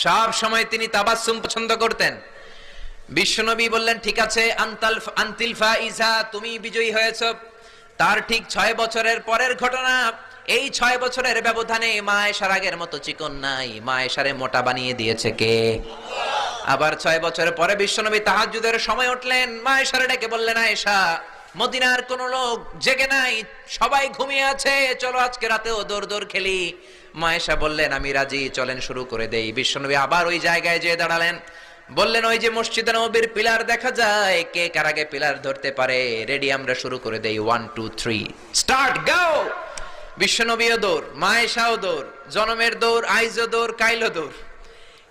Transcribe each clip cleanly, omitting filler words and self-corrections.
সব সময় তিনি তাবাসসুম পছন্দ করতেন। বিশ্বনবী বললেন, ঠিক আছে, আনতিল ফাইজা, তুমি বিজয়ী হয়েছো। তার ঠিক 6 বছরের পরের ঘটনা। এই 6 বছরের ব্যবধানে মা আয়েশার আগের মতো চিকন নাই, মা আয়েশারে মোটা বানিয়ে দিয়েছে কে? আবার 6 বছর পরে বিশ্বনবী তাহাজ্জুদের সময় উঠলেন, মা আয়েশারে ডেকে বললেন, আয়েশা, মদিনার কোন লোক জেগে নাই, সবাই ঘুমিয়ে আছে, চলো আজকে রাতেও দৌড় দৌড় খেলি। মা আয়েশা বললেন, আমি রাজি, চলেন শুরু করে দেই। বিশ্বনবী আবার ওই জায়গায় যেয়ে দাঁড়ালেন, বললেন, ওই যে মসজিদে নববীর পিলার দেখা যায়, কে কার আগে পিলার ধরতে পারে? রেডি, আমরা শুরু করে দেই, 1 2 3 স্টার্ট, গো। বিশ্বনবীও দৌড়, মা আয়েশাও দৌড়, জনমের দৌড়, আইজও দৌড়, কাইলও দৌড়।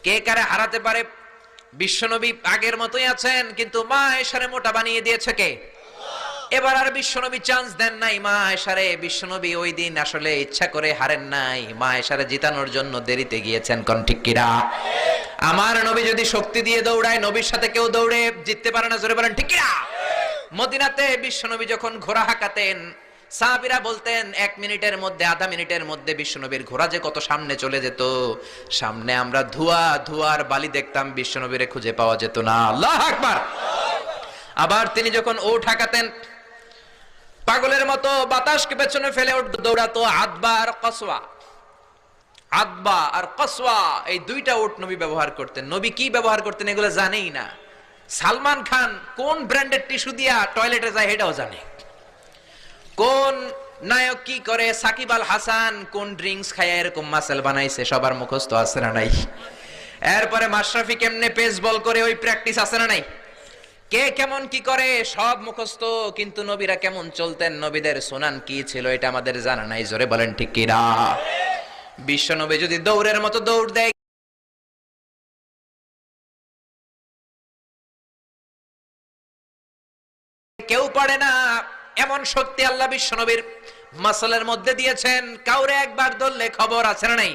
কে কারে হারাতে পারে? বিশ্বনবী আগের মতোই আছেন, কিন্তু মা আয়েশারে মোটা বানিয়ে দিয়েছে কে? এবার আর বিশ্বনবী চান্স দেন নাই মা আয়েশারে। বিশ্বনবী ওই দিন আসলে ইচ্ছা করে হারেন নাই, মা আয়েশারে জিতানোর জন্য দেরিতে গিয়েছেন। কোন ঠিক কিরা? আমার নবী যদি শক্তি দিয়ে দৌড়ায়, নবীর সাথে কেউ দৌড়ে জিততে পারে না, জোরে বলেন ঠিক কিরা? মদিনাতে বিশ্বনবী যখন ঘোড়া হাঁকাতেন, সাহাবীরা বলতেন 1 মিনিটের মধ্যে, আধা মিনিটের মধ্যে বিশ্বনবীর ঘোড়া যে কত সামনে চলে যেত। সামনে আমরা ধোঁয়ার বালি দেখতাম, বিশ্বনবীরে খুঁজে পাওয়া যেত না। আল্লাহু আকবার। আবার তিনি যখন ওঠ হাঁকাতেন, পাগলের মতো বাতাসকে পেছনে ফেলে দৌড়াতো। আদবা আর কসওয়া, এই দুইটা উট নবী ব্যবহার করতেন। নবী কি ব্যবহার করতেন এগুলো জানেই না। সালমান খান কোন ব্র্যান্ডের টিস্যু দিয়া টয়লেটে যায় এটাও জানে। কোন নায়ক কি করে, সাকিব আল হাসান কোন ড্রিঙ্কস খায় এরকম মাসেল বানাইছে, সবার মুখস্থ আছে না নাই? এরপরে মাশরাফি কেমনে পেস বল করে, ওই প্র্যাকটিস আছে না নাই? কে কেমন কি করে সব মুখস্থ, কিন্তু নবীরা কেমন চলতেন, নবীদের সুনান কি ছিল, এটা আমাদের জানা নাই। জোরে বলেন ঠিক কিনা? বিশ্বনবী যদি দৌড়ের মতো দৌড় দেয়, কেউ পারে না। এমন শক্তি আল্লাহ বিশ্বনবীর মাসলের মধ্যে দিয়েছেন, কাউরে একবার ধরলে খবর আছে না নাই?